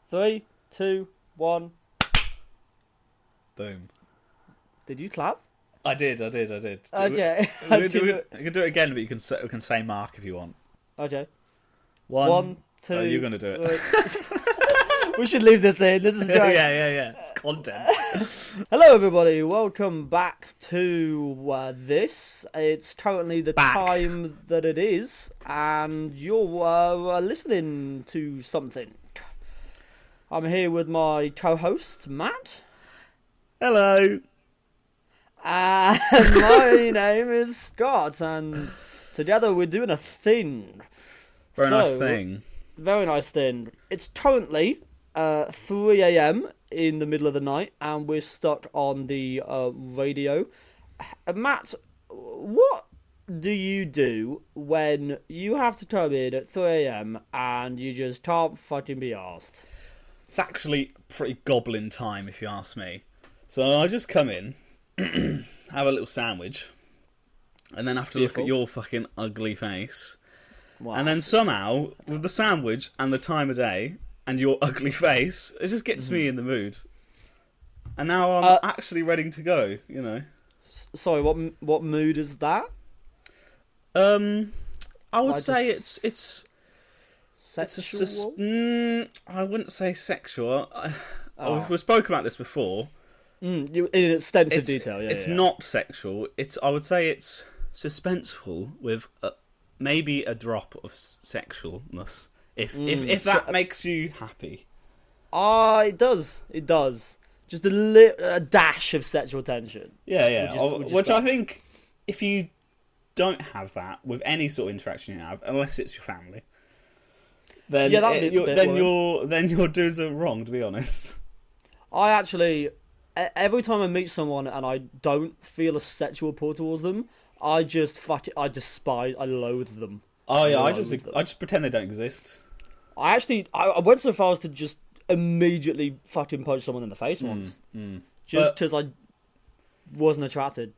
Three, two, one. Boom. Did you clap? I did. Okay. We can do it again, but we can say Mark if you want. Okay. One, One, two. Oh, you're gonna do it. We should leave this in. This is great. yeah. It's content. Hello, everybody. Welcome back to this. It's currently the time that it is, and you're listening to something. I'm here with my co-host, Matt. Hello. And my name is Scott, and together we're doing a thing. Very nice thing. Very nice thing. It's currently 3 a.m. in the middle of the night, and we're stuck on the radio. Matt, what do you do when you have to come in at 3 a.m. and you just can't fucking be arsed? It's actually pretty goblin time, if you ask me. So I just come in, have a little sandwich, and then have to look at your fucking ugly face. Wow. And then somehow, with the sandwich and the time of day and your ugly face, it just gets me in the mood. And now I'm actually ready to go, you know. Sorry, what mood is that? I would say it's sexual. I wouldn't say sexual. We've spoken about this before. In extensive detail. Yeah, it's not sexual. I would say it's suspenseful with maybe a drop of sexualness. If that makes you happy. It does. It does. Just a dash of sexual tension. Yeah. Which I think, if you don't have that with any sort of interaction you have, unless it's your family, then you're doing something wrong. To be honest, I actually, every time I meet someone and I don't feel a sexual pull towards them, I despise, I loathe them. Oh yeah, I just pretend they don't exist. I went so far as to just immediately fucking punch someone in the face once. Just because I wasn't attracted.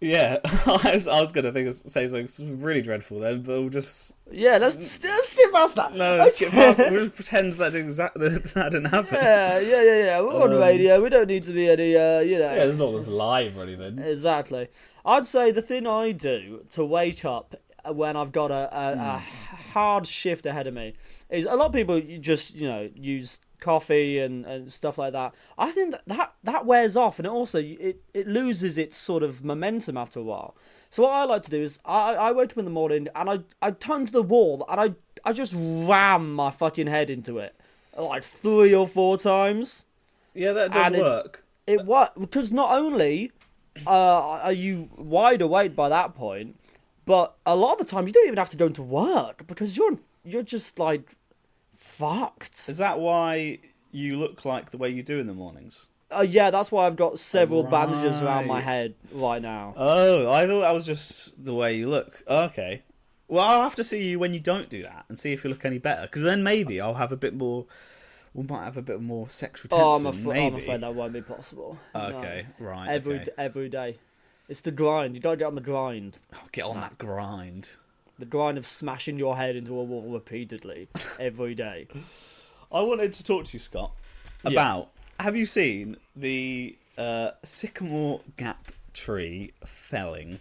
Yeah, I was going to say something really dreadful then, but we'll just... Yeah, let's skip past that. No, let's skip past it. We'll just pretend that didn't happen. Yeah. We're on radio. We don't need to be any, Yeah, it's not as live or anything. Exactly. I'd say the thing I do to wake up when I've got a hard shift ahead of me is a lot of people just, use coffee and stuff like that. I think that wears off, and it loses its sort of momentum after a while. So what I like to do is I wake up in the morning and I turn to the wall and I just ram my fucking head into it like 3 or 4 times. Yeah, that does work. It works because not only are you wide awake by that point, but a lot of the time you don't even have to go into work because you're just like fucked. Is that why you look like the way you do in the mornings? Yeah, that's why I've got several bandages around my head right now. Oh, I thought that was just the way you look. Okay. Well, I'll have to see you when you don't do that and see if you look any better. Because then maybe I'll have a bit more... We might have a bit more sexual tension. I'm afraid that won't be possible. Okay, no. Right. Every day. It's the grind. You gotta get on the grind. Oh, get on that grind. The grind of smashing your head into a wall repeatedly every day. I wanted to talk to you, Scott, about... Have you seen the Sycamore Gap tree felling?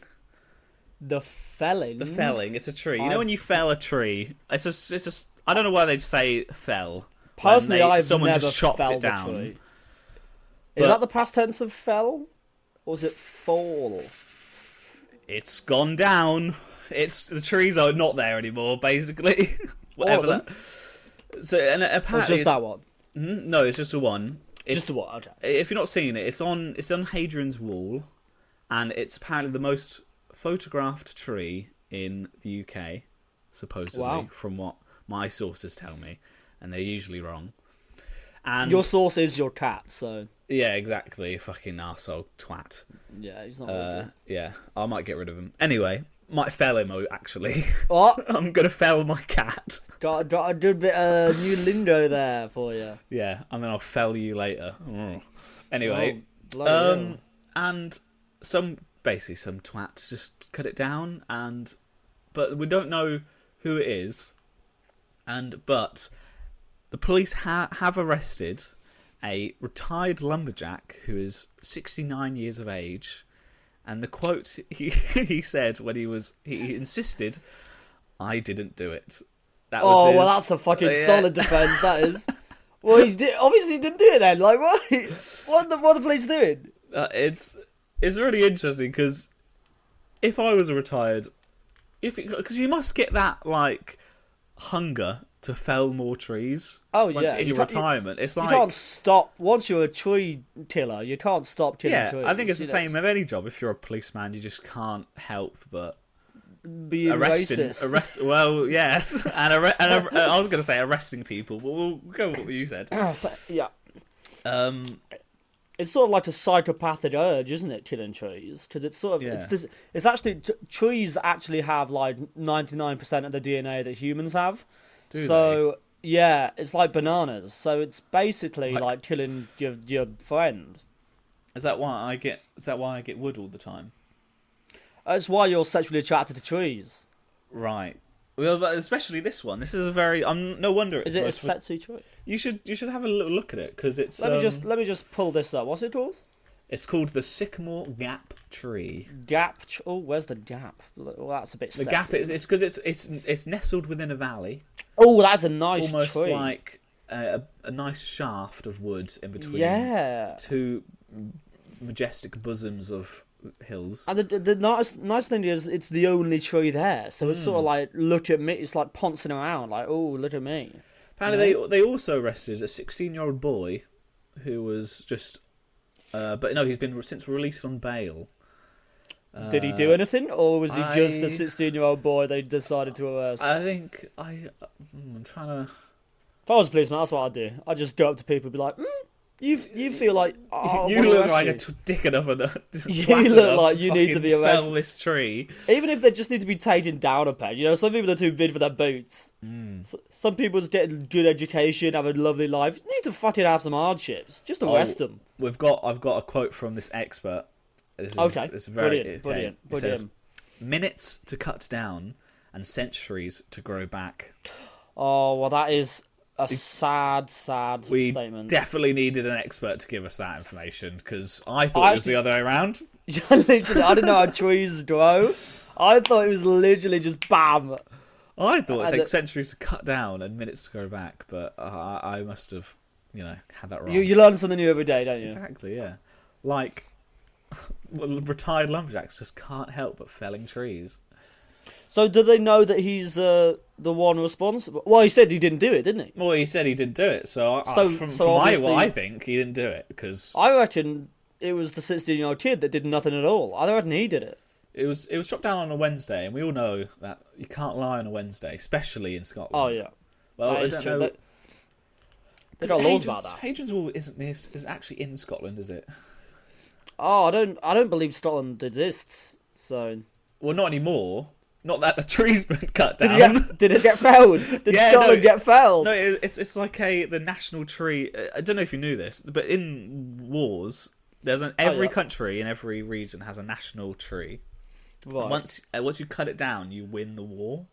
The felling? The felling. It's a tree. You know when you fell a tree? It's just. I don't know why they'd say fell. Personally, someone never just chopped felled it down. A tree. Is that the past tense of fell? Or is it fall? It's gone down. The trees are not there anymore, basically. Whatever that. So and apparently just that one. No, it's just the one. Just the one. Okay. If you're not seeing it, it's on Hadrian's Wall, and it's apparently the most photographed tree in the UK, supposedly, from what my sources tell me, and they're usually wrong. And your source is your cat, so yeah, exactly. Fucking arsehole twat. Yeah, he's not. Yeah, I might get rid of him anyway. Might fell him actually. What? I'm gonna fell my cat. Got a good bit of new lingo there for you. Yeah, and then I'll fell you later. Anyway, and some twat just cut it down, but we don't know who it is, but the police have arrested a retired lumberjack who is 69 years of age, and the quote he said when he insisted, "I didn't do it." That was well, that's a fucking solid defence. That is. Well, obviously he didn't do it then. Like, what? What are the police doing? It's really interesting because if I was a retired, because you must get that like hunger to fell more trees. Once in your retirement, it's like you can't stop once you're a tree killer. You can't stop killing trees. I think it's the same with any job. If you're a policeman, you just can't help but being racist. Well, yes, and I was going to say arresting people, but we'll go with what you said. Yeah. It's sort of like a psychopathic urge, isn't it? Killing trees, because it's sort of it's actually trees actually have like 99% of the DNA that humans have. Do they? Yeah, it's like bananas. So it's basically like killing your friend. Is that why I get wood all the time? That's why you're sexually attracted to trees. Right. Well, especially this one. This is a very. No wonder it's. Is it a sexy tree? You should have a little look at it because it's. Let me just pull this up. What's it called? It's called the Sycamore Gap Tree. Gap. Oh, where's the gap? Well, that's a bit. The gap is. It's because it's nestled within a valley. Oh, that's a nice almost tree. Like a nice shaft of wood in between. Yeah. Two majestic bosoms of hills. And the nice thing is it's the only tree there, so it's sort of like, look at me. It's like pouncing around, like, oh, look at me. Apparently, they also arrested a 16-year-old boy who was just, but no, he's been since released on bail. Did he do anything, or was he just a 16-year-old boy they decided to arrest? I think I'm trying to. If I was a policeman, that's what I'd do. I'd just go up to people and be like, You feel like you look like a dick enough and you look like you need to be arrested. Fell this tree. Even if they just need to be taken down a peg, some people are too big for their boots. Some people just get a good education, have a lovely life. You need to fucking have some hardships. Just arrest them. I've got a quote from this expert. It's very brilliant. It says, "Minutes to cut down and centuries to grow back." Oh well, that is a sad statement. We definitely needed an expert to give us that information because I thought it was the other way around. Literally, I didn't know how trees grow. I thought it was literally just bam. I thought it'd take centuries to cut down and minutes to grow back, but I must have, had that wrong. You learn something new every day, don't you? Exactly, yeah. Like, retired lumberjacks just can't help but felling trees. So do they know that he's the one responsible? Well, he said he didn't do it, didn't he? Well, he said he didn't do it. So I think he didn't do it because I reckon it was the 16-year-old kid that did nothing at all. I reckon he did it. It was chopped down on a Wednesday, and we all know that you can't lie on a Wednesday, especially in Scotland. Oh yeah. Well, I don't know. They got laws about that. Hadrian's Wall is actually in Scotland, is it? Oh, I don't believe Scotland exists. So. Well, not anymore. Not that the tree's been cut down. Did it get felled? Did Scotland get felled? No, it's like the national tree. I don't know if you knew this, but in wars, there's every country in every region has a national tree. Right. Once you cut it down, you win the war.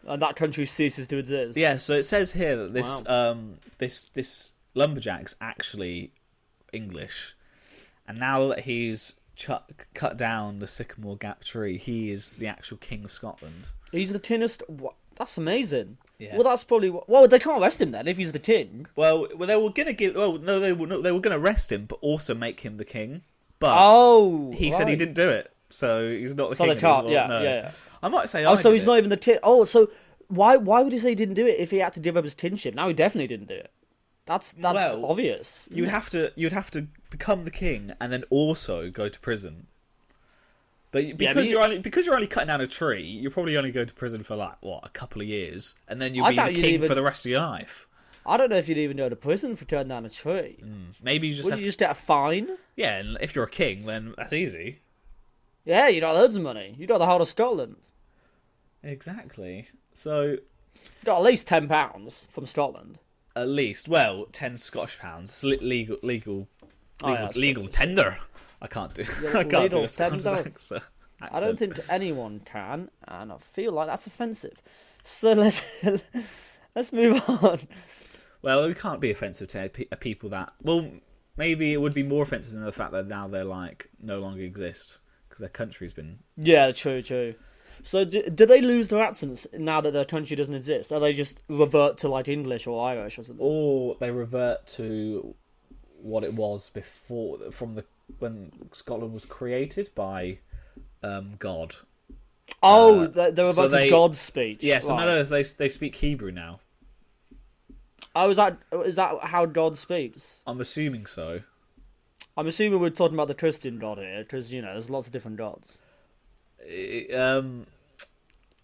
And that country ceases to exist. Yeah, so it says here that this lumberjack's actually English, and now that he's cut down the Sycamore Gap tree, he is the actual king of Scotland. He's the kingest. That's amazing. Yeah. Well, that's probably. Well, they can't arrest him then if he's the king. Well, they were gonna give. Well, no, they were gonna arrest him, but also make him the king. But he said he didn't do it, so he's not the king. So they can't. Anymore. No. Yeah. I might say. So he's not even the king. Oh, so why would he say he didn't do it if he had to give up his kingship? Now he definitely didn't do it. That's obvious. You'd have to become the king and then also go to prison. But because you're only cutting down a tree, you probably only go to prison for a couple of years, and then you'll be the king for the rest of your life. I don't know if you'd even go to prison for cutting down a tree. Maybe you just you just get a fine? Yeah, and if you're a king, then that's easy. Yeah, you got loads of money. You got the whole of Scotland. Exactly. So you got at least £10 from Scotland. At least, 10 Scottish pounds. Legal tender. I can't do. I can't do a Scottish accent. I don't think anyone can, and I feel like that's offensive. So let's move on. Well, it can't be offensive to people that. Well, maybe it would be more offensive than the fact that now they're like no longer exist because their country's been. Yeah, true. So do they lose their accents now that their country doesn't exist? Or they just revert to like English or Irish or something? Or they revert to what it was before, when Scotland was created by God. Oh, they're revert to God's speech. Yes, right. no, they speak Hebrew now. Oh, is that how God speaks? I'm assuming so. I'm assuming we're talking about the Christian God here, because there's lots of different gods.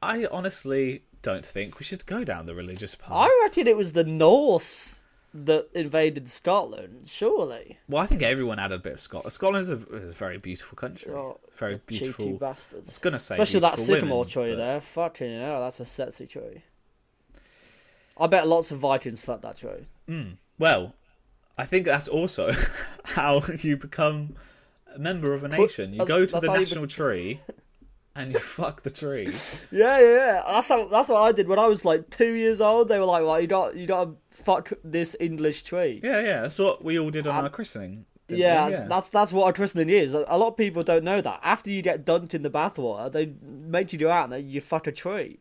I honestly don't think we should go down the religious path. I reckon it was the Norse that invaded Scotland. Surely. Well, I think everyone had a bit of Scotland. Scotland is a very beautiful country. Oh, very beautiful. Cheeky bastards. I was gonna say, especially that sycamore women, tree there. Fucking hell, that's a sexy tree. I bet lots of Vikings fucked that tree. Well, I think that's also how you become a member of a nation. You go to the national tree and you fuck the tree. Yeah. That's what I did when I was like 2 years old. They were like, "Well, you got to fuck this English tree." Yeah. That's what we all did on our christening. Yeah, that's what a christening is. A lot of people don't know that. After you get dunked in the bathwater, they make you go out and you fuck a tree.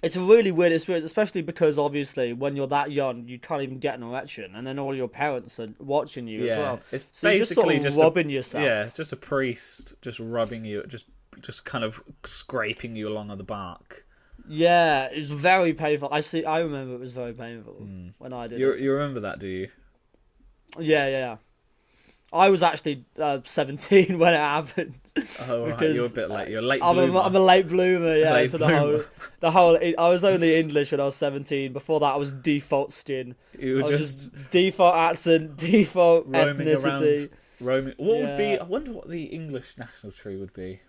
It's a really weird experience, especially because obviously when you're that young, you can't even get an erection, and then all your parents are watching you as well. It's so basically just sort of rubbing yourself. Yeah, it's just a priest just rubbing you, just kind of scraping you along on the bark. Yeah, it's very painful. I remember it was very painful when I did it. You remember that, do you? Yeah. I was actually 17 when it happened. Oh, right. You're a bit late. You're a late bloomer. I'm a late bloomer, yeah. Late to bloomer. the whole. I was only English when I was 17. Before that, I was default skin. You were just default accent, default roaming ethnicity. Roaming. What would be? I wonder what the English national tree would be.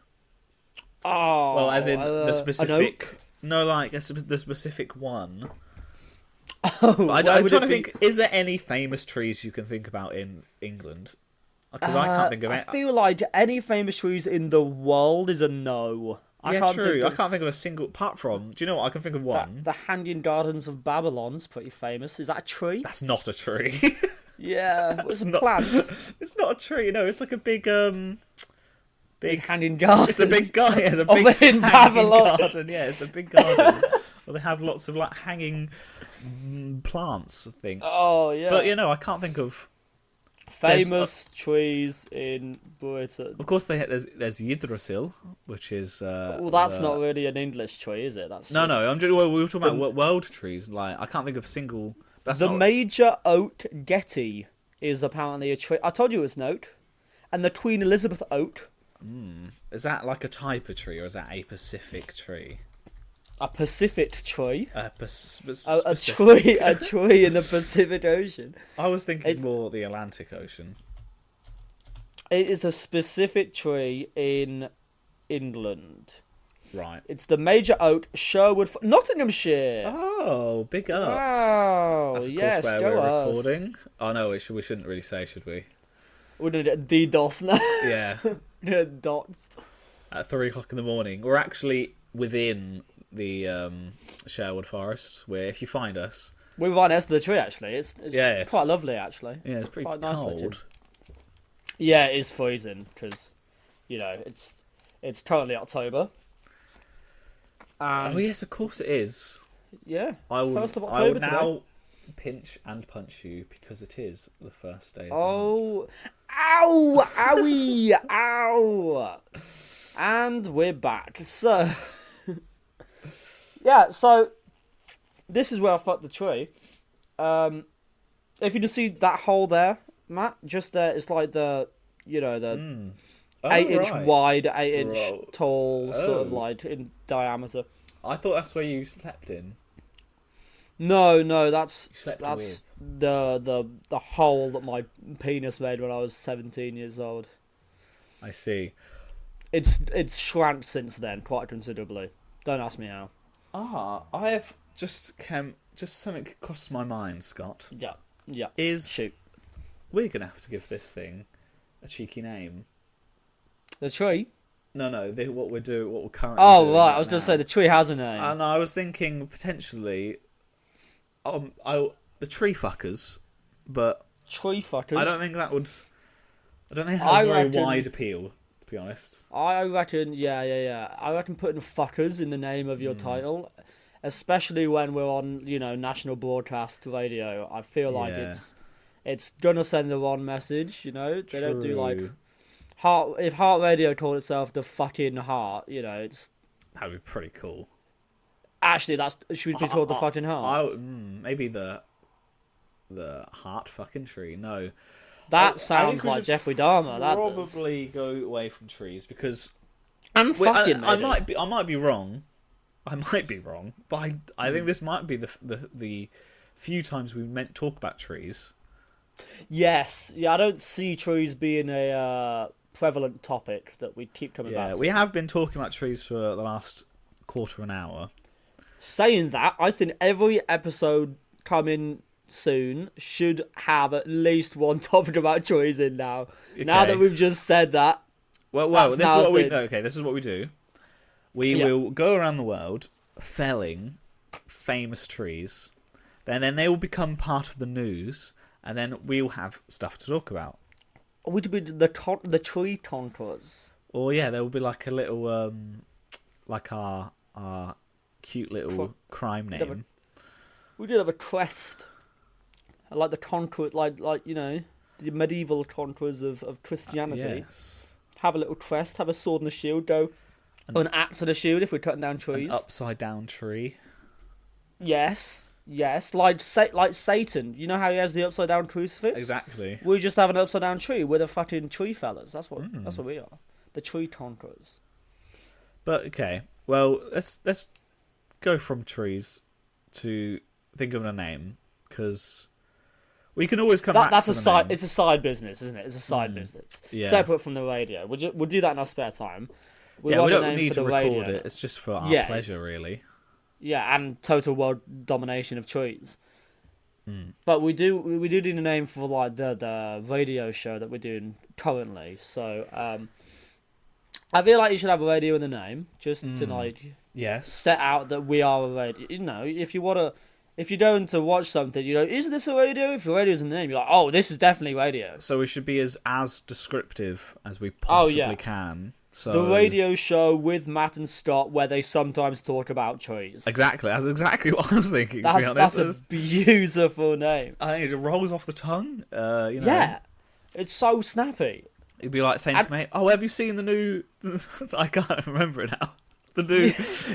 Oh, well, as in the specific. An oak? No, like the specific one. Oh, I'm trying to think. Is there any famous trees you can think about in England? Because I can't think of it. I feel like any famous trees in the world is a no. I can't think of a single. Apart from, do you know what? I can think of one. The Hanging Gardens of Babylon's pretty famous. Is that a tree? That's not a tree. Yeah, it's a plant. It's not a tree. No, it's like a big big hanging garden. It's a big garden. It's a big hanging garden. Yeah, it's a big garden. Well, they have lots of like hanging plants, I think. Oh yeah. But I can't think of famous trees in Britain. Of course, there's Yggdrasil, which is well, that's not really an English tree, is it? That's no. We were talking about world trees. Like I can't think of a single. Major oak Getty is apparently a tree. I told you it was an oak, and the Queen Elizabeth oak. Is that like a type of tree, or is that a Pacific tree? A Pacific tree. A tree in the Pacific Ocean. I was thinking more the Atlantic Ocean. It is a specific tree in England. Right. It's the major oak, Sherwood, Nottinghamshire. Oh, big ups. Wow. That's of course where we're recording. Oh no, we shouldn't really say, should we? We're gonna get DDoS now. Yeah. Dots. At 3:00 in the morning. We're actually within the Sherwood Forest, where if you find us, we're right next to the tree. Actually, it's quite lovely. Actually, yeah, it's pretty quite cold. Nice. Yeah, it is freezing because it's currently October. Oh yes, of course it is. Yeah, First of October. I will now pinch and punch you because it is the first day of the month. Ow, owie, ow, and we're back. So. Yeah, so this is where I fucked the tree. If you just see that hole there, Matt, just there, it's like the 8-inch wide, 8-inch tall, sort of like in diameter. I thought that's where you slept in. No, that's with the hole that my penis made when I was 17 years old. I see. It's shrank since then quite considerably. Don't ask me how. I have just something crossed my mind, Scott. Yeah. Shoot. We're gonna have to give this thing a cheeky name. The tree? No. What we're currently doing. Oh right, I was gonna say the tree has a name. And I was thinking potentially the tree fuckers, but Tree fuckers. I don't think that would. I don't think it has a very wide appeal, to be honest. I reckon, yeah. I reckon putting fuckers in the name of your title, especially when we're on, national broadcast radio, I feel like it's gonna send the wrong message. They don't do like Heart. If Heart Radio called itself the fucking Heart, it's that'd be pretty cool. Actually, should be called the fucking Heart. Maybe the Heart fucking tree. No. That sounds like Jeffrey Dahmer. Probably go away from trees because I might be wrong. I might be wrong, but I think this might be the few times we meant talk about trees. Yes, I don't see trees being a prevalent topic that we keep coming back to. We have been talking about trees for the last quarter of an hour. Saying that, I think every episode coming soon should have at least one topic about trees in now. Okay. Now that we've just said that. Well, this is what we this is what we do. We will go around the world felling famous trees. Then they will become part of the news, and then we'll have stuff to talk about. Would be the tree conquerors? Or there will be like a little like our cute little crime name. We did have a crest. Like the conqueror, like the medieval conquerors of Christianity. Yes. Have a little crest, have a sword and a shield, go an axe and a shield if we're cutting down trees. An upside down tree. Yes, like Satan. You know how he has the upside down crucifix? Exactly. We just have an upside down tree. We're the fucking tree fellas. That's what we are. The tree conquerors. But okay, well let's go from trees to think of a name because. We can always come back to the name. It's a side business, isn't it? It's a side business. Yeah. Separate from the radio. We'll do that in our spare time. We don't need to record it. It's just for our pleasure, really. Yeah, and total world domination of trees. But we do need a name for like the radio show that we're doing currently. So I feel like you should have a radio in the name, just to like set out that we are a radio. If you're going to watch something, is this a radio? If the radio's in the name, you're like, oh, this is definitely radio. So we should be as descriptive as we possibly can. So the radio show with Matt and Scott, where they sometimes talk about trees. Exactly, that's exactly what I was thinking. To be honest, that's a beautiful name. I think it rolls off the tongue. Yeah, it's so snappy. It'd be like saying to me, "Oh, have you seen the new?" I can't remember it now. The new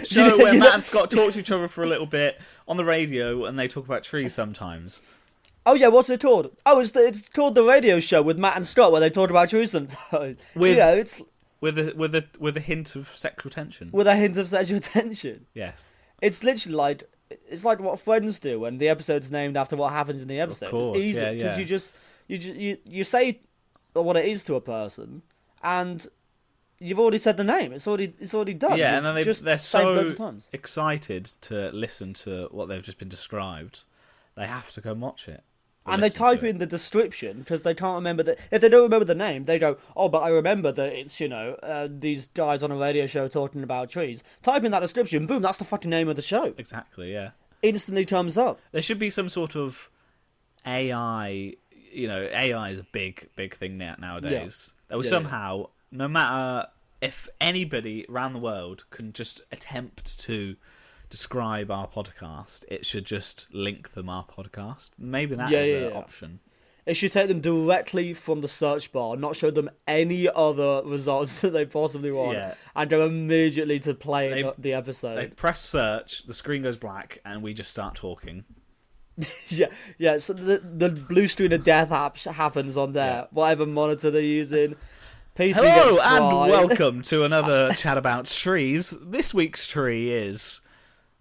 show where Matt and Scott talk to each other for a little bit on the radio, and they talk about trees sometimes. Oh yeah, what's it called? Oh, it's called The Radio Show with Matt and Scott, where they talk about trees sometimes. It's with a hint of sexual tension. With a hint of sexual tension. Yes. It's literally like what Friends do when the episode's named after what happens in the episode. Of course, it's easy because you say what it is to a person, and you've already said the name. It's already done. Yeah, and then they're so excited to listen to what they've just been described, they have to go and watch it. And they type in the description because they can't remember that. If they don't remember the name, they go, "Oh, but I remember that it's these guys on a radio show talking about trees." Type in that description, boom, that's the fucking name of the show. Exactly, yeah. Instantly comes up. There should be some sort of AI. AI is a big thing nowadays. Yeah. That will somehow, no matter if anybody around the world can just attempt to describe our podcast, it should just link them our podcast. Maybe that is an option. It should take them directly from the search bar, not show them any other results that they possibly want, and go immediately to play the episode. They press search, the screen goes black, and we just start talking. yeah. So the blue screen of death happens on there, whatever monitor they're using. PC Hello and welcome to another chat about trees. This week's tree is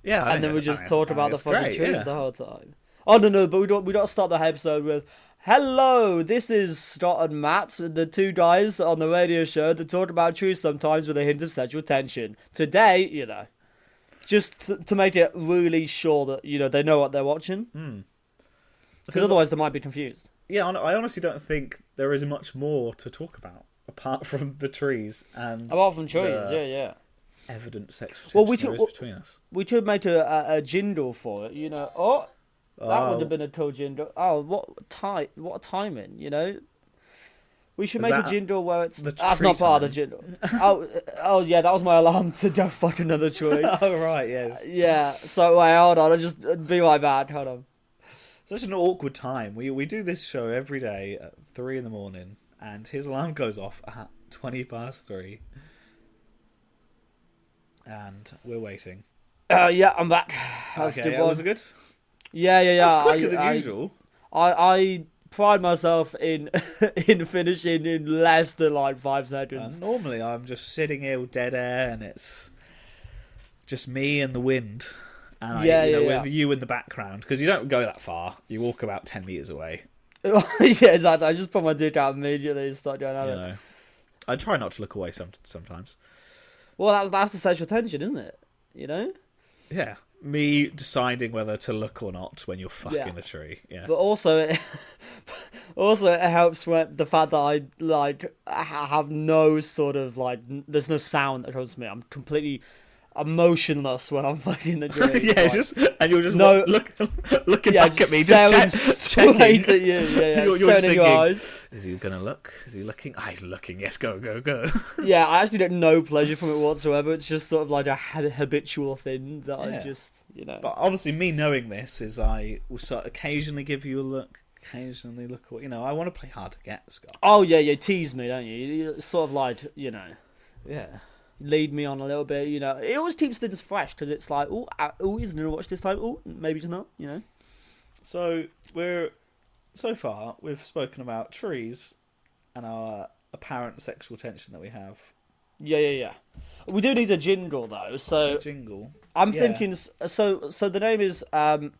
and then we just talk about the fucking trees the whole time. Oh no, but we don't start the episode with hello. This is Scott and Matt, the two guys on the radio show that talk about trees sometimes with a hint of sexual tension. Today, just to make it really sure that they know what they're watching, because otherwise they might be confused. Yeah, I honestly don't think there is much more to talk about apart from the trees and evident sexual tension there is between us. We could make a jingle for it. That would have been a cool jingle. Oh, what a timing, you know? We should make a jingle where it's... That's not part of the jingle. Oh, yeah, that was my alarm to go fuck another tree. Oh, right, yes. Yeah, so wait, hold on, I'll just be right back, hold on. Such an awkward time. We do this show every day at 3 a.m, and his alarm goes off at 3:20. And we're waiting. Yeah, I'm back. Okay, was it good? Yeah. It's quicker than usual. I pride myself in finishing in less than like 5 seconds. Normally I'm just sitting here with dead air and it's just me and the wind. And with you in the background. Because you don't go that far. You walk about 10 metres away. Yeah, exactly. I just put my dick out immediately and start going at it. I try not to look away sometimes. Well, that's the social tension, isn't it? You know? Yeah. Me deciding whether to look or not when you're fucking a tree. Yeah. But also it helps with the fact that I have no sort of there's no sound that comes to me. I'm completely emotionless when I'm fucking the tree. And you're just looking back at me, just checking. Straight at you. You're staring thinking, in your eyes. Is he gonna look? Is he looking? He's looking. Yes, go. Yeah, I actually get no pleasure from it whatsoever. It's just sort of like a habitual thing that I just, But obviously, me knowing this is I will occasionally give you a look, occasionally look away. I want to play hard to get, Scott. Oh yeah, tease me, don't you? You sort of Yeah. Lead me on a little bit, It always keeps things fresh because it's like, isn't there a watch this time? Oh, maybe it's not, So so far we've spoken about trees and our apparent sexual tension that we have. Yeah. We do need a jingle though. So a jingle. I'm thinking. So the name is the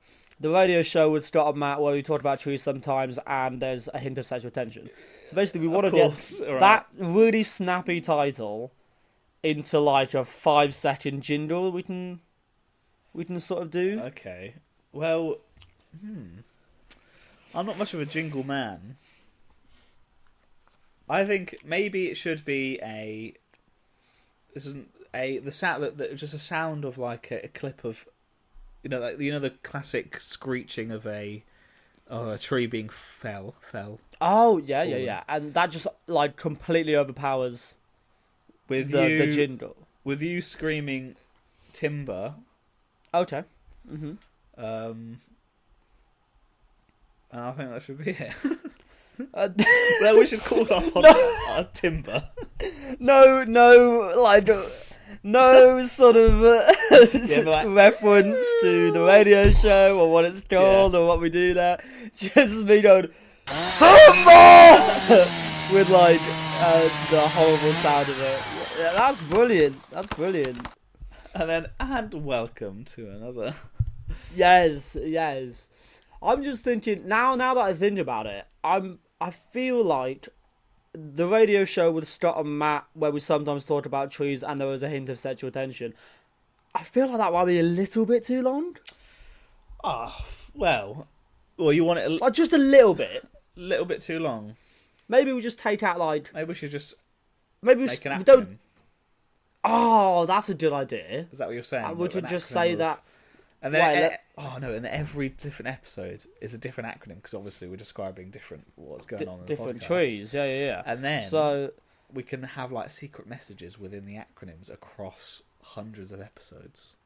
radio show with Scott and Matt, where we talk about trees sometimes, and there's a hint of sexual tension. So basically, we want to get that really snappy title into like a 5-second jingle we can sort of do. Okay. Well, I'm not much of a jingle man. I think maybe it should be the sound that just a sound of like a clip of the classic screeching of a tree being fell. Oh yeah. And that just like completely overpowers with the jingle. With you screaming timber. Okay. And I think that should be it. Well, we should call our podcast timber. No, no sort of reference to the radio show or what it's called or what we do there. Just me going timber with the horrible sound of it. Yeah, that's brilliant. And welcome to another. Yes. I'm just thinking now that I think about it, I feel like the radio show with Scott and Matt, where we sometimes talk about trees and there was a hint of sexual tension, I feel like that might be a little bit too long. Well, you want it just a little bit. Little bit too long. Maybe we just take out Maybe we should just make an we acronym. don't. Oh, that's a good idea. Is that what you're saying? Would you just say that? And then, and every different episode is a different acronym because obviously we're describing what's going on in different the podcast. trees. Yeah. And then we can have secret messages within the acronyms across hundreds of episodes.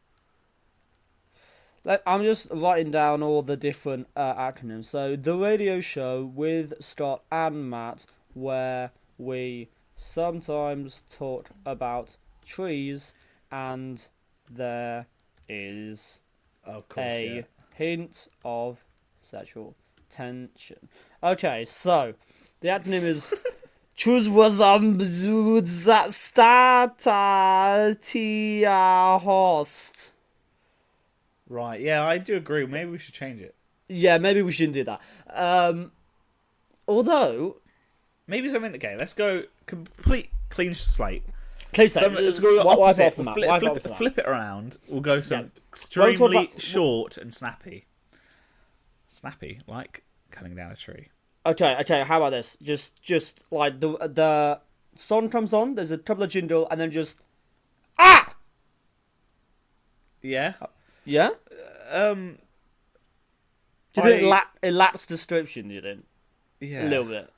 I'm just writing down all the different acronyms. So the radio show with Scott and Matt, where we sometimes talk about trees, and there is a hint of sexual tension. Okay, so the acronym is host. Right, yeah, I do agree. Maybe we should change it. Yeah, maybe we shouldn't do that. Although, maybe something. Okay, let's go complete clean slate. Let's go opposite. Flip it around. We'll go extremely short and snappy. Snappy, like cutting down a tree. Okay. How about this? Just like the song comes on. There's a couple of jingle, and then just Yeah. Yeah. Do you think it lacks description? Do you think? Yeah. A little bit.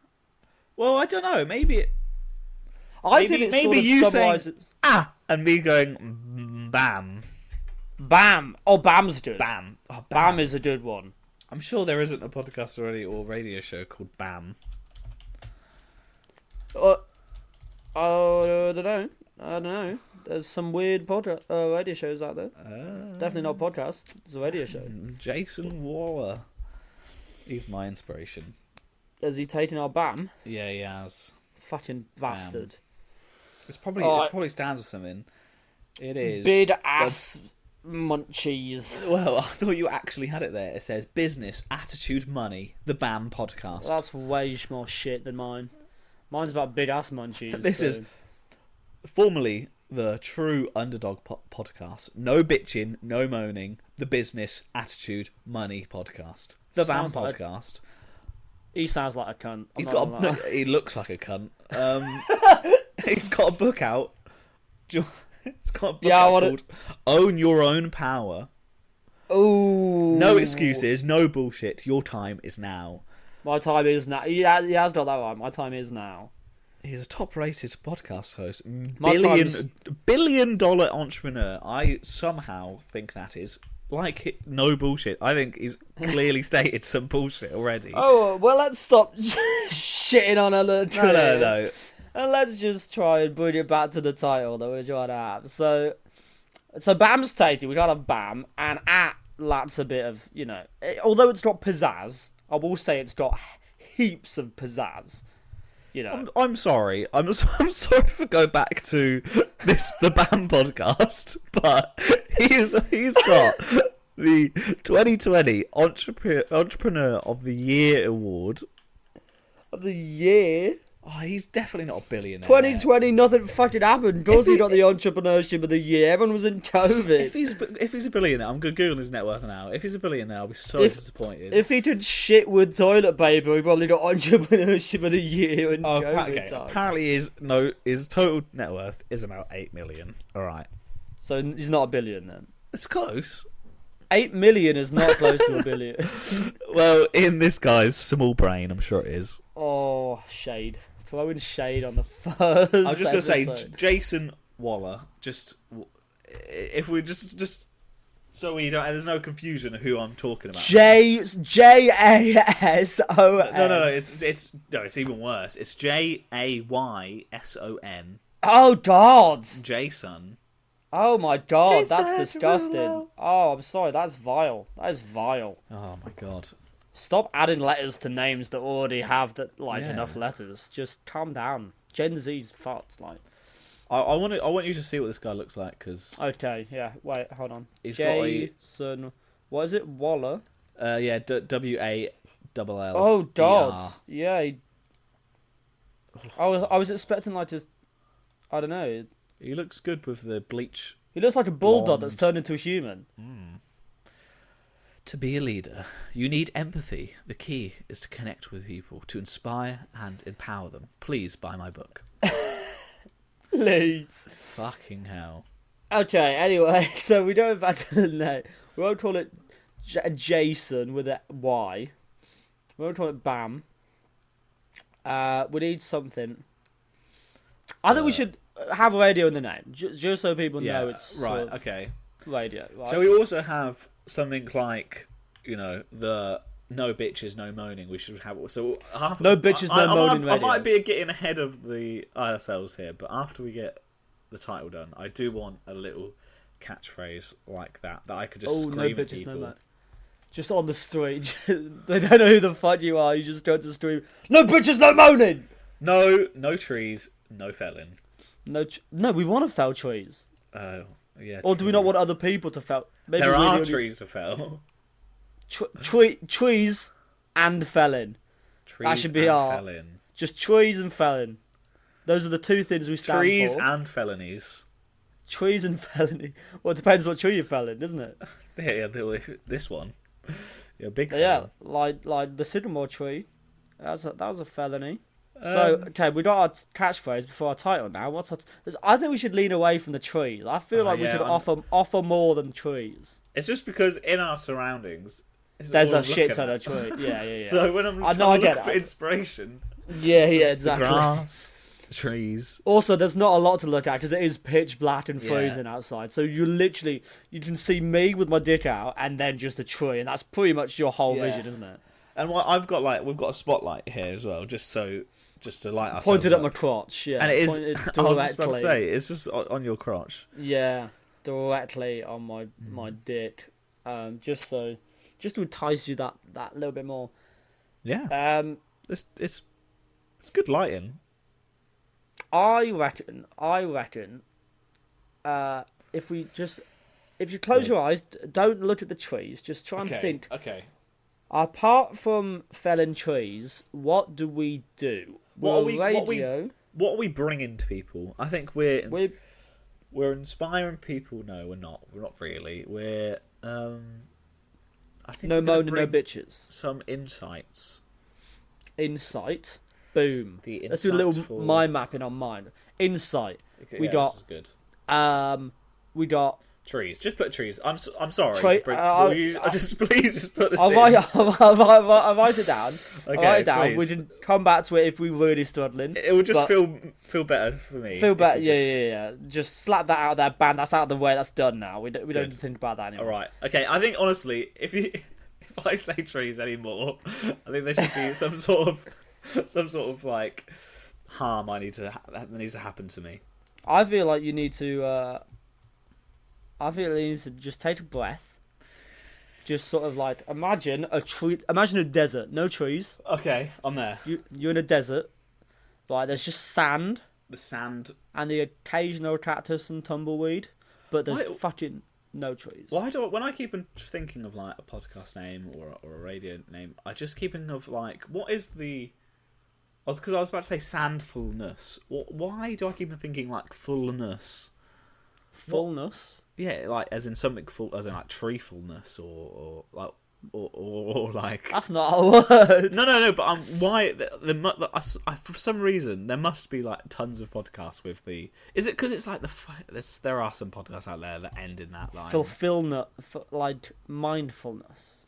Well, I don't know. Maybe maybe you saying and me going bam. Bam. Oh, Bam's good. Bam. Oh, Bam is a good one. I'm sure there isn't a podcast already or radio show called Bam. I don't know. There's some weird radio shows out there. Definitely not podcasts. It's a radio show. Jason Waller. He's my inspiration. Has he taken our Bam? Yeah, he has. Fucking bastard. It probably stands for something. It is big ass munchies. Well, I thought you actually had it there. It says business, attitude, money. The BAM podcast. That's way more shit than mine. Mine's about big ass munchies. This is formerly the True Underdog podcast. No bitching, no moaning. The business, attitude, money podcast. The BAM podcast. He sounds like a cunt. He looks like a cunt. He's got a book out. It's got a book out called Own Your Own Power. Ooh. No excuses, no bullshit. Your time is now. My time is now. He has got that right. My time is now. He's a top-rated podcast host. Billion-dollar entrepreneur. I somehow think that is like no bullshit. I think he's clearly stated some bullshit already. Oh, well, let's stop shitting on other trailers. No. And let's just try and bring it back to the title that we're trying to have. So Bam's taken. We got a Bam, and lacks a bit of, although it's got pizzazz, I will say it's got heaps of pizzazz. I'm sorry. I'm sorry for going back to the BAM podcast, but he's got the 2020 Entrepreneur of the Year award. Of the year? Oh, he's definitely not a billionaire. 2020, nothing fucking happened. Of course he got the Entrepreneurship of the Year. Everyone was in COVID. If he's a billionaire, I'm going to Google his net worth now. If he's a billionaire, I'll be so disappointed. If he did shit with toilet paper, he probably got Entrepreneurship of the Year and COVID time. Apparently his total net worth is about 8 million. All right. So he's not a billion then? It's close. 8 million is not close to a billion. Well, in this guy's small brain, I'm sure it is. Oh, shade. Throwing shade on the first. I was just going to say, Jason Waller. If we just so we don't, there's no confusion of who I'm talking about. Jason. No. It's even worse. It's Jayson. Oh God. Jason. Oh my God, Jason that's disgusting. Oh, I'm sorry, that's vile. That is vile. Oh my God. Stop adding letters to names that already have enough letters. Just calm down. Gen Z's fucked. I want you to see what this guy looks like because. Okay, yeah. Wait, hold on. Jason. What is it? Waller. Yeah. WALL. Oh, God. Yeah. I was expecting just. I don't know. He looks good with the bleach. He looks like a bulldog that's turned into a human. To be a leader, you need empathy. The key is to connect with people, to inspire and empower them. Please buy my book. Please. Fucking hell. Okay, anyway, so we go back to the name. We won't call it Jason with a Y. We won't call it Bam. We need something. I think we should have radio in the name, just so people know it's right. Okay. Radio. Right? So we also have something like, the no bitches, no moaning. We should have no bitches, no moaning. Radio. I might be getting ahead of ourselves here, but after we get the title done, I do want a little catchphrase like that I could just scream no bitches, at people. No just on the street. They don't know who the fuck you are. You just go to the street. No bitches, no moaning. No trees, no felling. No, we want to fell trees. Oh, yeah. Or do we not want other people to fell? Maybe there are trees to fell. Trees and felling. That should be our felling. Just trees and felling. Those are the two things we stand trees for. Trees and felonies. Trees and felony. Well, it depends what tree you're felling, doesn't it? Yeah, this one. Yeah, big felon. Yeah, like the sycamore tree. That was a felony. So, okay, we got our catchphrase before our title now. I think we should lean away from the trees. I feel like we could offer more than trees. It's just because in our surroundings, there's a shit ton of trees. Yeah. So when I'm trying to look for inspiration, yeah, exactly. The grass, the trees. Also, there's not a lot to look at because it is pitch black and freezing outside. So you can see me with my dick out and then just a tree, and that's pretty much your whole vision, isn't it? And we've got a spotlight here as well, just to light ourselves pointed up. at my crotch, yeah. And it is. I was just about to say, it's just on your crotch. Yeah, directly on my dick, just to entice you that little bit more. Yeah. It's good lighting. I reckon. If you close your eyes, don't look at the trees. Just try and think. Okay. Apart from felling trees, what do we do? What are we bringing to people? I think we're inspiring people. No, we're not. We're not really. We're I think no moaning, no bitches. Some insights. Insight. Boom. Let's do a little mind mapping on mine. Insight. Okay, we got. This is good. We got. Trees. Just put trees. I'm sorry. Please just put this I'll write it down. Okay, I'll write it down. please. We can come back to it if we really struggling. It will just feel better for me. Feel better. Yeah. Just slap that out of there. Bam. That's out of the way. That's done now. We don't think about that anymore. All right. Okay. I think honestly, if I say trees anymore, I think there should be some sort of like harm that needs to happen to me. I feel like you need to. I feel you need to just take a breath. Just sort of like imagine a tree. Imagine a desert, no trees. Okay, I'm there. You're in a desert. Like there's just sand. The sand and the occasional cactus and tumbleweed, but there's fucking no trees. When I keep thinking of like a podcast name or a radio name, I just keep thinking of like what is the. Because I was about to say sandfulness. Why do I keep thinking like fullness? Fullness. Yeah, like as in something full, as in like treefulness or like. That's not a word. No. But why? For some reason, there must be like tons of podcasts with the. Is it because it's like there are some podcasts out there that end in that line. Fulfillment, like mindfulness.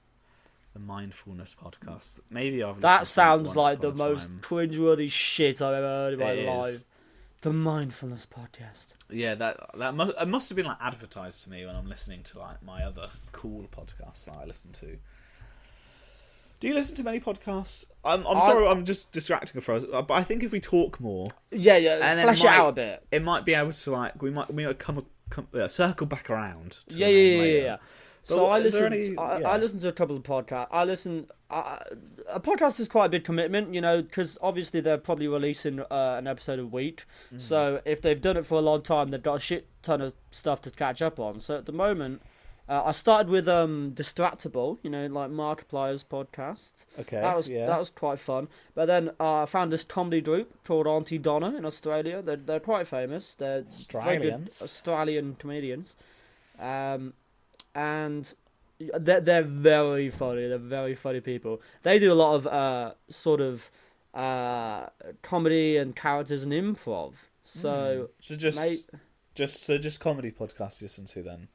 The mindfulness podcast. Maybe I've. That sounds like the most cringeworthy shit I've ever heard in my life. The mindfulness podcast. Yeah, that must have been like advertised to me when I'm listening to like my other cool podcasts that I listen to. Do you listen to many podcasts? I'm sorry, I'm just distracting for us. But I think if we talk more, and flesh it out a bit, it might be able to like we might come circle back around. To yeah. So I listen to a couple of podcasts. A podcast is quite a big commitment, because obviously they're probably releasing an episode a week. Mm. So if they've done it for a long time, they've got a shit ton of stuff to catch up on. So at the moment, I started with Distractable, like Markiplier's podcast. Okay, that was quite fun. But then I found this comedy group called Auntie Donna in Australia. They're quite famous. They're very good Australian comedians. And they're very funny. They're very funny people. They do a lot of sort of comedy and characters and improv. So just comedy podcasts you listen to then.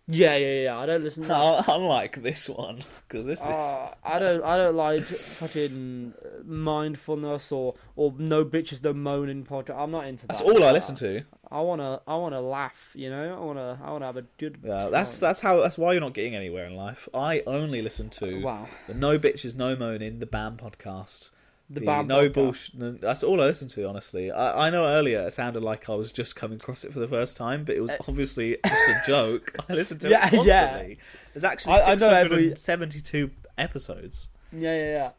Yeah. I don't listen to unlike this one because this is. I don't like fucking mindfulness or no bitches no moaning podcast. I'm not into that. That's all I listen to. I wanna laugh, I wanna have a good. Yeah, that's why you're not getting anywhere in life. I only listen to the No Bitches No Moaning, the BAM podcast. The BAM no podcast. Bullshit. That's all I listen to, honestly. I know earlier it sounded like I was just coming across it for the first time, but it was obviously just a joke. I listen to it constantly. Yeah. There's actually 672 episodes. Yeah.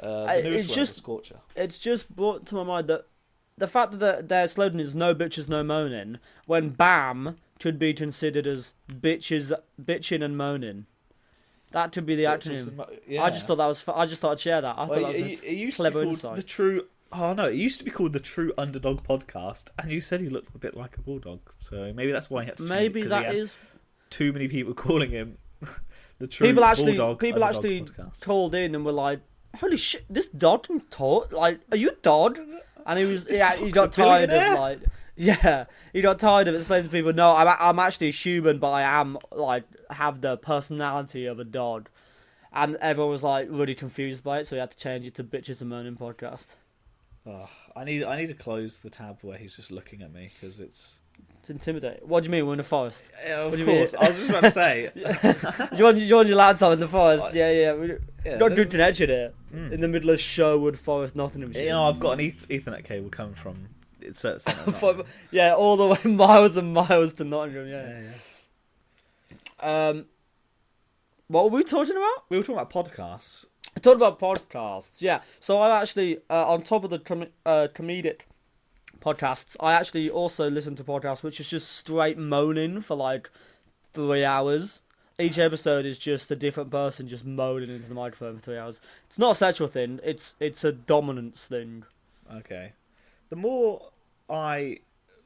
The newest one is Scorcher. It's just brought to my mind that the fact that their slogan is "No bitches, no moaning," when BAM could be considered as bitching and moaning. That could be the acronym. I just thought that was. I just thought I'd share that. I thought that was a clever insight. It used to be called the True Underdog Podcast, and you said he looked a bit like a bulldog, so maybe that's why he had to change it. Maybe that is too many people calling him the True Bulldog. People actually podcast. Called in and were like, "Holy shit, this dog can talk! Like, are you a dog?" And he got tired of like, he got tired of explaining to people, no, I'm actually human, but I am like have the personality of a dog. and everyone was like really confused by it, so we had to change it to Bitches and Moaning Podcast. Oh, I need to close the tab where he's just looking at me because it's intimidating. What do you mean we're in a forest? Yeah, of course. I was just about to say. you want your laptop in the forest? Yeah. We got good this- connection here in the middle of Sherwood Forest, Nottinghamshire. You know, I've got an Ethernet cable coming from it's yeah, all the way miles and miles to Nottingham. Yeah. What were we talking about? We were talking about podcasts. I talked about podcasts. Yeah. So I actually, on top of the comedic podcasts, I actually also listen to podcasts which is just straight moaning for like 3 hours. Each episode is just a different person just moaning into the microphone for 3 hours. It's not a sexual thing. It's a dominance thing. Okay. The more I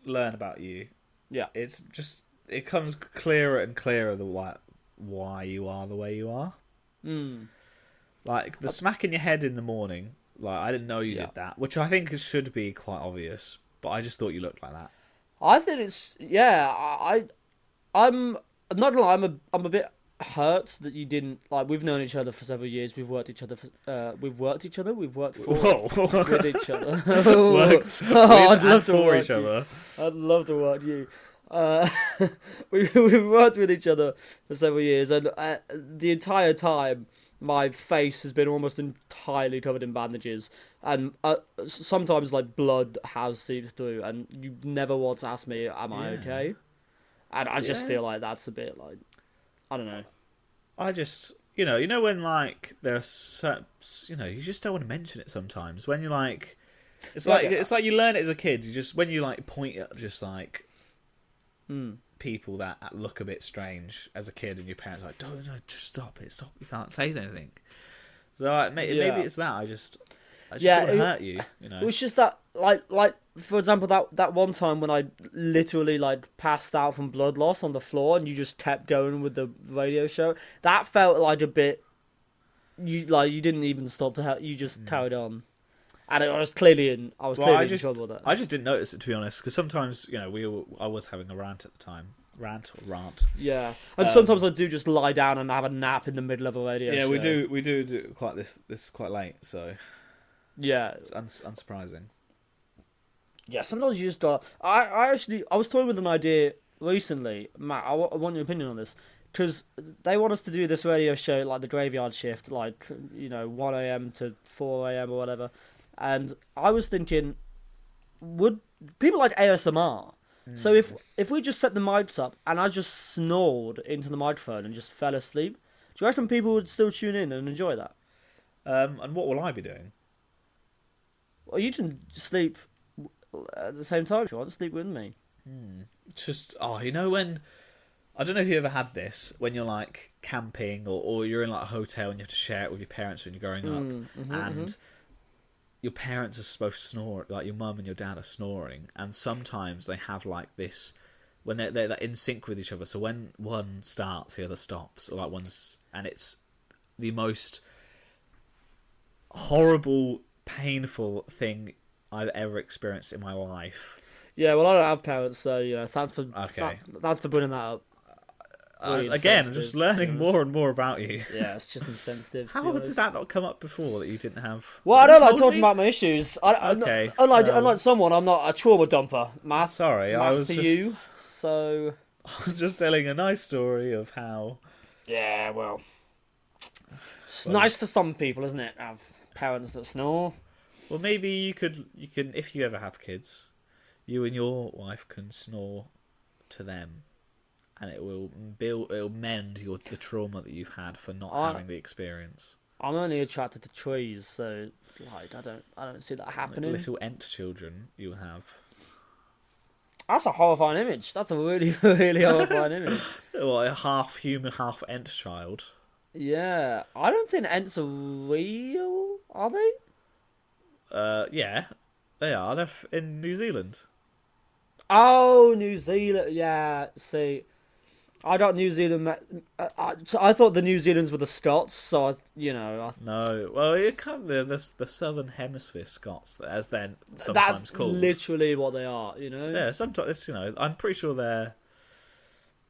learn about you, yeah, it comes clearer and clearer why you are the way you are. Like the smack in your head in the morning. Like I didn't know you did that, which I think should be quite obvious. But I just thought you looked like that. I think it's I'm not gonna lie. I'm a bit hurt that you didn't like. We've known each other for several years. We've worked for with each other. I'd love to work each other. I'd love to work you. We've worked with each other for several years, and the entire time my face has been almost entirely covered in bandages, and sometimes like blood has seeped through, and you never once asked me, am I okay? And I just feel like that's a bit like, I don't know. I just, you know when like there's, you just don't want to mention it sometimes. When you're like, it's like you learn it as a kid. You just when you like point at just like people that look a bit strange as a kid, and your parents are like, don't just stop it, you can't say anything. So maybe it's that I just don't want to hurt you. It was just that like for example that one time when I literally like passed out from blood loss on the floor, and you just kept going with the radio show. That felt like a bit. You didn't even stop to help. You just carried on. And I was clearly in trouble with that. I just didn't notice it, to be honest, because sometimes, I was having a rant at the time. Rant. Yeah. And sometimes I do just lie down and have a nap in the middle of a radio show. Yeah, we do quite this quite late, so... Yeah. It's unsurprising. Yeah, sometimes you just got... I was toying with an idea recently. Matt, I want your opinion on this. Because they want us to do this radio show, like the graveyard shift, like, 1 a.m. to 4 a.m. or whatever. And I was thinking, would people like ASMR? So if we just set the mics up and I just snored into the microphone and just fell asleep, do you reckon people would still tune in and enjoy that? And what will I be doing? Well, you can sleep at the same time if you want. Sleep with me. Just, when... I don't know if you ever had this, when you're like camping or you're in like a hotel and you have to share it with your parents when you're growing up, and your parents are supposed to snore, like your mum and your dad are snoring, and sometimes they have like this, when they're in sync with each other, so when one starts, the other stops, or like and it's the most horrible, painful thing I've ever experienced in my life. Yeah, well, I don't have parents, so thanks for bringing that up. Again, I'm just learning more and more about you. Yeah, it's just insensitive. How did that not come up before that you didn't have? Well, I don't like talking about my issues. Unlike someone, I'm not a trauma dumper, Matt. Sorry, Matt I was for just... you. So I was just telling a nice story of how. Yeah, well, it's nice for some people, isn't it? Have parents that snore. Well, maybe you can, if you ever have kids, you and your wife can snore to them. And it'll mend the trauma that you've had for not having the experience. I'm only attracted to trees, so like I don't see that happening. Like little ent children you have. That's a horrifying image. That's a really, really horrifying image. Well, a half human, half ent child. Yeah, I don't think ents are real. Are they? Yeah, they are. They're in New Zealand. Oh, New Zealand. Yeah. See. I got New Zealand. I thought the New Zealanders were the Scots, so No, well, it can't. The Southern Hemisphere Scots, as they're sometimes called. That's literally what they are, Yeah, sometimes I'm pretty sure they're.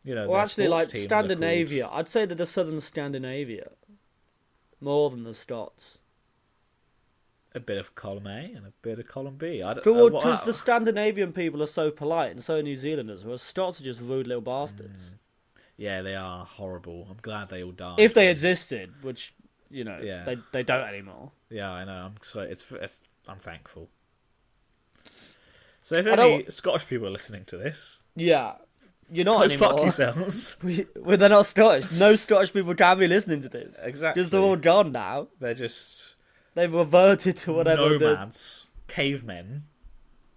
Well, actually, like Scandinavia, I'd say that the Southern Scandinavia. more than the Scots. A bit of column A and a bit of column B. I don't Because the Scandinavian people are so polite, and so are New Zealanders, whereas Scots are just rude little bastards. Yeah, they are horrible. I'm glad they all died. If they existed, which, Yeah. they don't anymore. Yeah, I know. I'm thankful. So if any Scottish people are listening to this, Yeah. You're not go anymore. fuck yourselves. Well, they're not Scottish. No Scottish people can be listening to this. Exactly. Because they're all gone now. They're just They've reverted to whatever. nomads, cavemen.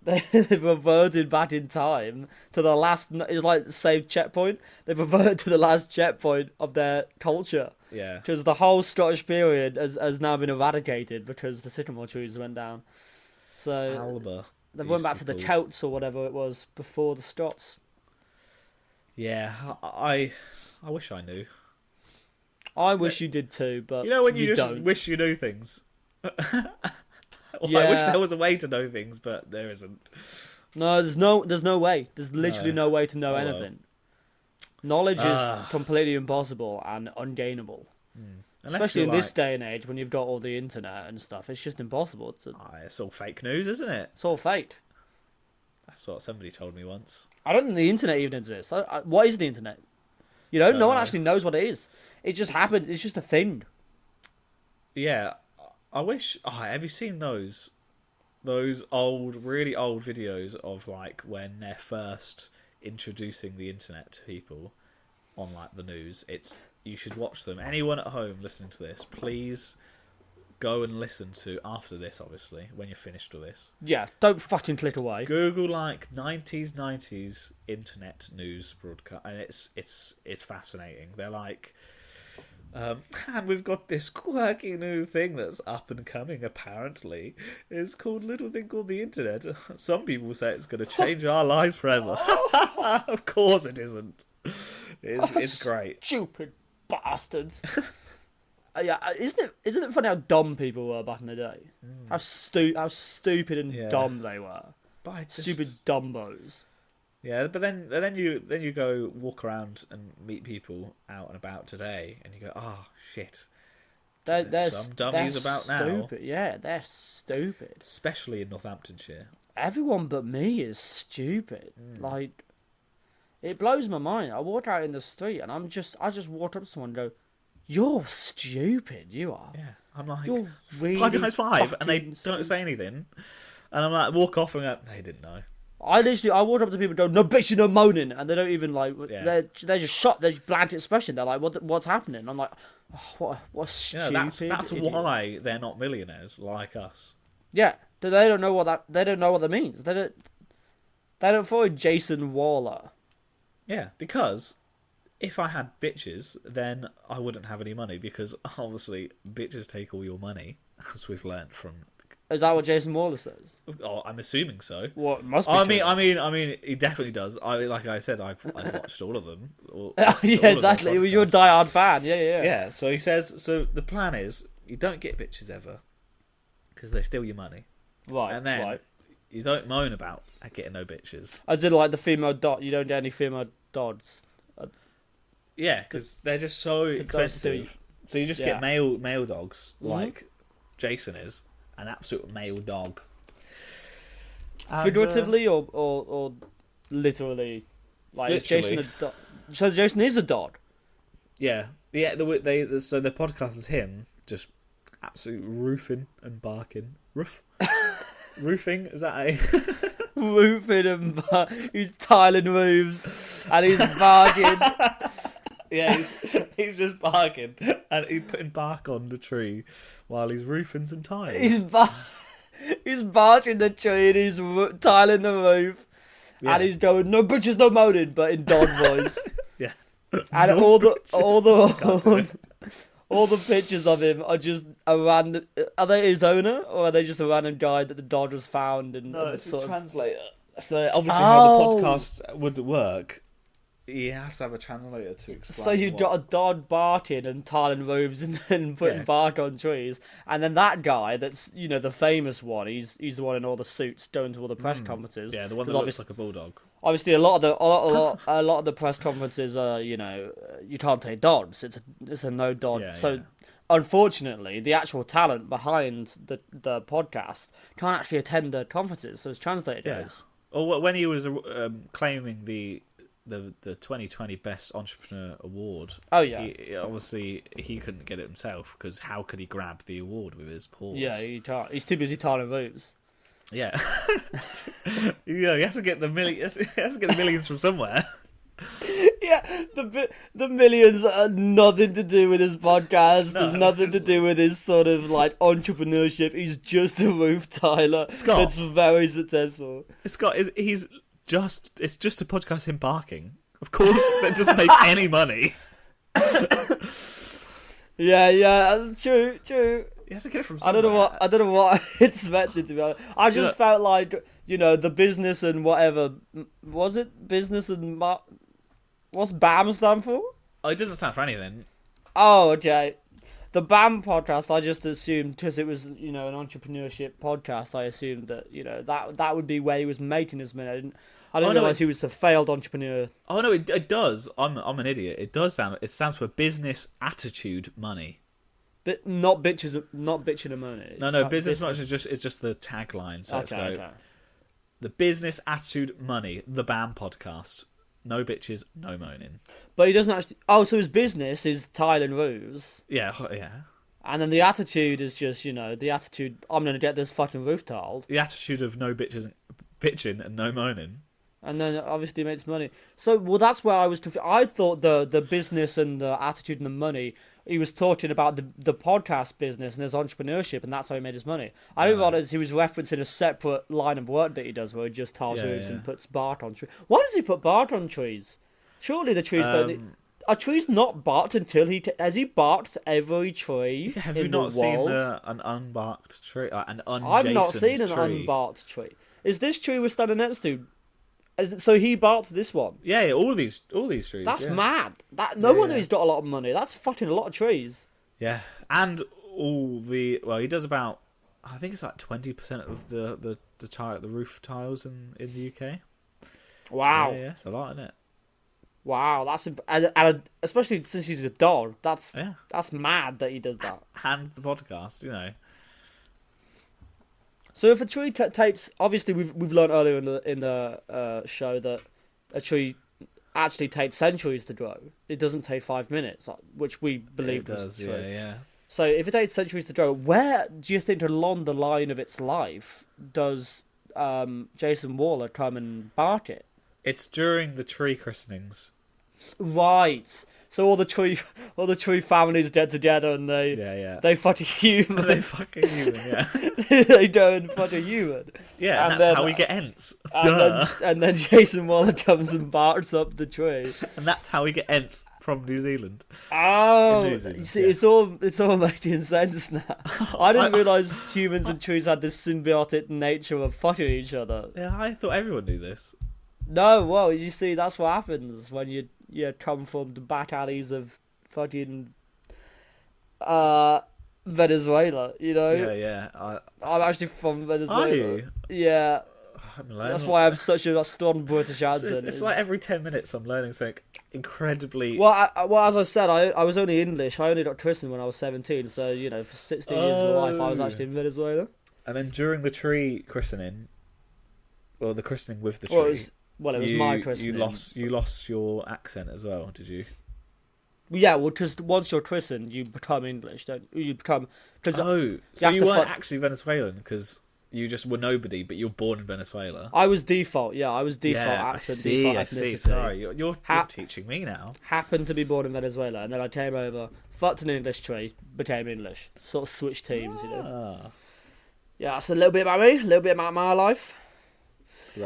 They've reverted back in time to the last. It's like the same checkpoint. They've reverted to the last checkpoint of their culture. Yeah. Because the whole Scottish period has now been eradicated because the sycamore trees went down. So Alba. they've went back to the Celts or whatever it was before the Scots. Yeah, I wish I knew. I wish you did too, but when you just don't. wish you knew things. I wish Yeah. there was a way to know things, but there isn't. No, there's no way. There's literally no way to know well. anything. Knowledge is completely impossible and ungainable. Especially in this day and age when you've got all the internet and stuff. It's just impossible. It's all fake news, isn't it? It's all fake. That's what somebody told me once. I don't think the internet even exists. What is the internet? No one know. actually knows what it is. It just happened. It's just a thing. Yeah, I wish. Have you seen those really old videos of like when they're first introducing the internet to people on like the news? You should watch them. Anyone at home listening to this, please go and listen to after this. Obviously, when you're finished with this, Yeah, don't fucking click away. Google like 90s internet news broadcast, and it's fascinating. They're like. And we've got this quirky new thing that's up and coming, apparently. It's called little thing called the internet. Some people say it's going to change our lives forever. Of course it isn't. It's great. Stupid bastards. Yeah, isn't it funny how dumb people were back in the day? How stupid and dumb they were. Stupid dumbos. Yeah, but then you go walk around and meet people out and about today, and you go, oh shit, there's some dummies about stupid. now. Yeah, they're stupid. Especially in Northamptonshire. Everyone but me is stupid. Like, it blows my mind. I walk out in the street and I just walk up to someone and go, "You're stupid. You are." Yeah, I'm like, You're really 5 times 5, and they don't stupid. say anything, and I'm like, walk off and go, they didn't know. I walk up to people and go, "No bitching, no moaning," and they don't even like. Yeah. They're just shocked. They're just blank expression. They're like, "What's happening?" I'm like, oh, "What's stupid?" Yeah, that's why they're not millionaires like us. Yeah, they don't know what that means. They don't follow Jason Waller. Yeah, because if I had bitches, then I wouldn't have any money because obviously bitches take all your money, as we've learnt from. Is that what Jason Waller says? Oh, I'm assuming so. Well, it must be. I mean, he definitely does. Like I said, I've watched all of them. Yeah, exactly. He was your diehard fan. Yeah. Yeah. So he says. So the plan is you don't get bitches ever because they steal your money. Right. And then right. you don't moan about getting no bitches. As in, like the female dot. You don't get any female dots. Yeah, because they're just so expensive. So you just get male dogs like Jason is. An absolute male dog. And, figuratively or literally? Like literally. Is Jason a dog? So Jason is a dog. Yeah. So the podcast is him just absolute roofing and barking. Roofing? Is that a roofing and he's tiling roofs and he's barking. Yeah, he's just barking and he's putting bark on the tree while he's roofing some tiles. He's barking the tree and he's tiling the roof, and he's going, "No bitches, no moaning," but in dog voice. Yeah, and no all the pictures of him are just a random. Are they his owner or are they just a random guy that the dog has found? And no, it's his translator. So obviously, how the podcast would work. He has to have a translator to explain. So you've got a dog barking and tiling roofs and then putting bark on trees, and then that guy that's the famous one. He's the one in all the suits going to all the press conferences. Yeah, the one that looks like a bulldog. Obviously, a lot of the press conferences are you can't take dogs. It's a no dog. Yeah, so unfortunately, the actual talent behind the podcast can't actually attend the conferences, so it's translated those. Or when he was claiming the 2020 Best Entrepreneur Award. Oh yeah. He couldn't get it himself because how could he grab the award with his paws? Yeah, he can't. He's too busy tiling roofs. Yeah. He has to get the millions from somewhere. Yeah, the millions are nothing to do with his podcast. There's nothing to do with his sort of like entrepreneurship. He's just a roof tiler that's very successful. It's just a podcast him barking. Of course, that doesn't make any money. Yeah, that's true. He has to get it from somewhere. I don't know what I expected, to be honest. I just felt like, the business and whatever. Was it business and what's BAM stand for? Oh, it doesn't stand for anything. Oh, okay. The BAM podcast, I just assumed, because it was, an entrepreneurship podcast, I assumed that, that would be where he was making his money. I didn't realize he was a failed entrepreneur. Oh, no, it does. I'm an idiot. It stands for Business Attitude Money. But not bitching of money. No, business much is just the tagline. So okay. The Business Attitude Money, the BAM podcast. No bitches, no moaning. But he doesn't actually... Oh, so his business is tiling roofs. Yeah. And then the attitude is just, the attitude, I'm going to get this fucking roof tiled. The attitude of no bitching and no moaning. And then obviously makes money. So, that's where I was confused. I thought the business and the attitude and the money, he was talking about the podcast business and his entrepreneurship, and that's how he made his money. I didn't realize he was referencing a separate line of work that he does, where he just tiles roofs and puts bark on trees. Why does he put bark on trees? Surely the trees don't... Are trees not barked until has he barked every tree in the world? Have you not seen an unbarked tree? I've not seen an unbarked tree. Is this tree we're standing next to... So he barked this one? Yeah, all these trees. That's mad. No wonder he's got a lot of money. That's fucking a lot of trees. Yeah, and he does about, I think it's like 20% of the roof tiles in the UK. Wow. Yeah, it's a lot, isn't it? Wow, that's especially since he's a dog. That's mad that he does that. And the podcast, So if a tree takes, obviously we've learned earlier in the show that a tree actually takes centuries to grow. It doesn't take 5 minutes, which we believe is true. Yeah. So if it takes centuries to grow, where do you think along the line of its life does Jason Waller come and bark it? It's during the tree christenings. Right. So all the tree families get together and they fuck a human. They fuck a human, yeah. They go and fuck a human. Yeah, and that's how we get Ents. And then Jason Waller comes and barks up the tree. And that's how we get Ents from New Zealand. Oh, New Zealand, you see, it's all making sense now. I didn't realise humans and trees had this symbiotic nature of fucking each other. Yeah, I thought everyone knew this. No, well, you see, that's what happens when you come from the back alleys of fucking Venezuela, Yeah. I'm actually from Venezuela. Are you? Yeah. That's why I have such a strong British accent. It's like every 10 minutes I'm learning something incredibly... Well, as I said, I was only English. I only got christened when I was 17, so, for 16 years of my life, I was actually in Venezuela. And then during the tree christening, or the christening with the tree... Well, it was my christening. You lost your accent as well, did you? Yeah, well, because once you're christened, you become English, don't you? You become... so you weren't actually Venezuelan, because you just were nobody, but you were born in Venezuela. I was default, I was default accent, I see. Sorry, you're teaching me now. Happened to be born in Venezuela, and then I came over, fucked an English tree, became English. Sort of switched teams, Yeah, that's a little bit about me, a little bit about my life.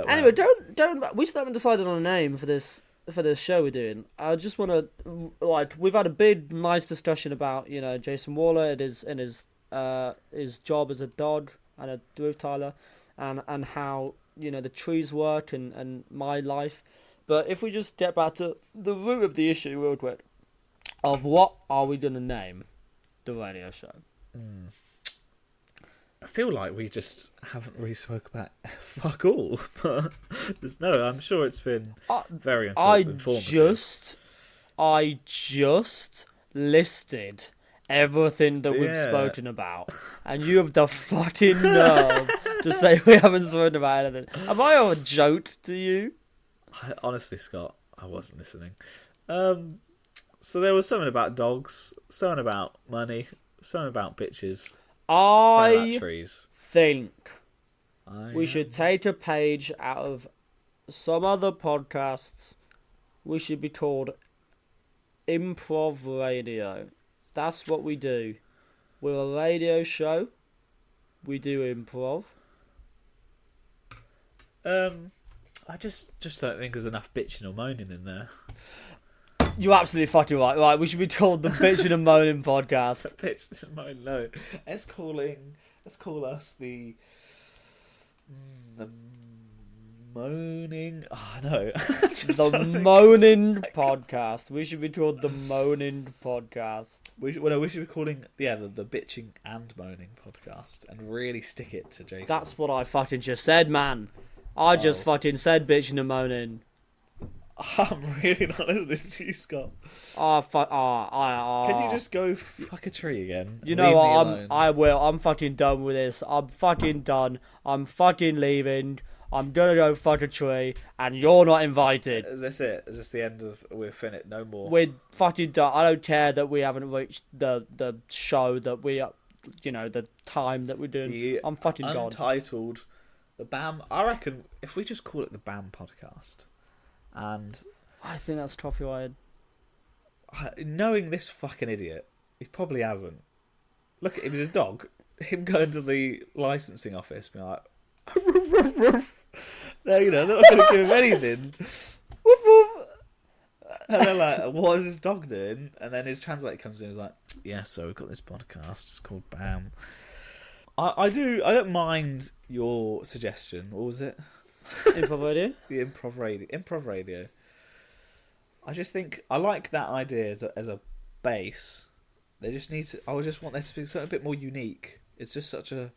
Anyway, don't. We still haven't decided on a name for this show we're doing. I just want to we've had a big, nice discussion about Jason Waller and his job as a dog and a roof tiler, and how the trees work and my life. But if we just get back to the root of the issue real quick, of what are we gonna name the radio show? I feel like we just haven't really spoke about fuck all. But I'm sure it's been very informative. I just listed everything that we've spoken about, and you have the fucking nerve to say we haven't spoken about anything. Am I a joke to you? Honestly, Scott, I wasn't listening. So there was something about dogs, something about money, something about bitches, something about trees. Think we should take a page out of some other podcasts. We should be called Improv Radio. That's what we do. We're a radio show. We do improv. I just don't think there's enough bitching or moaning in there. You're absolutely fucking right. Right, we should be called the Bitching and Moaning Podcast. Bitching and moaning, no. Let's call us the moaning. Oh no, the Moaning Podcast. We should be called the Moaning Podcast. We should be calling the Bitching and Moaning Podcast and really stick it to Jason. That's what I fucking just said, man. I just fucking said bitching and moaning. I'm really not listening to you, Scott. Can you just go fuck a tree again? You know what? I will. I'm fucking done with this. I'm fucking done. I'm fucking leaving. I'm gonna go fuck a tree, and you're not invited. Is this it? Is this the end of? We're finished. No more. We're fucking done. I don't care that we haven't reached the show that we, the time that we're doing. I'm fucking gone. Untitled, the BAM. I reckon if we just call it the BAM Podcast. And I think that's copyrighted. Knowing this fucking idiot, he probably hasn't. Look at him, his dog. Him going to the licensing office, being like, roof, roof, roof. No, they're not going to give him anything. Woof, woof. And they're like, what is this dog doing? And then his translator comes in and is like, yeah, so we've got this podcast. It's called BAM. I don't mind your suggestion. What was it? Improv Radio? The Improv Radio. I just think I like that idea as a base. They just need to. I just want there to be something a bit more unique. It's just such a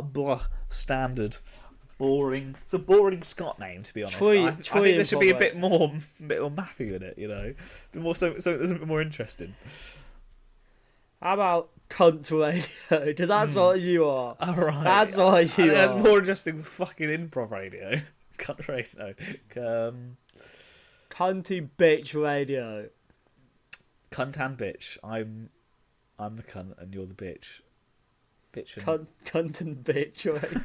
blah standard, boring. It's a boring Scott name, to be honest. I think there should be a bit more Matthew in it. A bit more something that's a bit more interesting. How about cunt radio? Because that's what you are. All right. That's what you are. That's more interesting than fucking Improv Radio. Cunt radio. Cunty bitch radio. Cunt and bitch. I'm the cunt and you're the bitch. Bitch and... Cunt and bitch radio.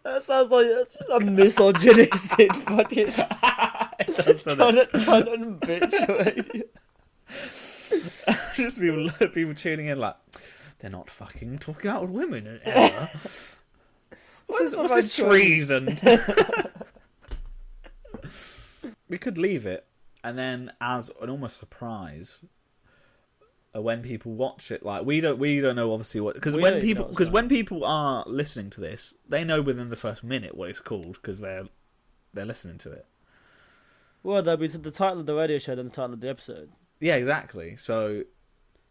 That sounds like a misogynistic fucking... It does, cunt and bitch radio. Just people tuning in like they're not fucking talking out with women ever. What's this treason? We could leave it, and then as an almost surprise, when people watch it, like we don't know obviously what because when people are listening to this, they know within the first minute what it's called because they're listening to it. Well, there'll be the title of the radio show and the title of the episode. Yeah, exactly. So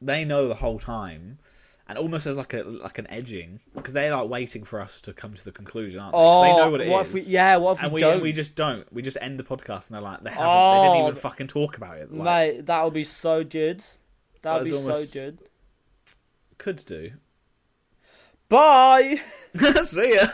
they know the whole time, and almost as like an edging because they're like waiting for us to come to the conclusion, aren't they? They know what it is. What if we don't? We just don't. We just end the podcast, and they're like, they didn't even fucking talk about it. Like, mate, that would be so good. That would be so good. Could do. Bye. See ya.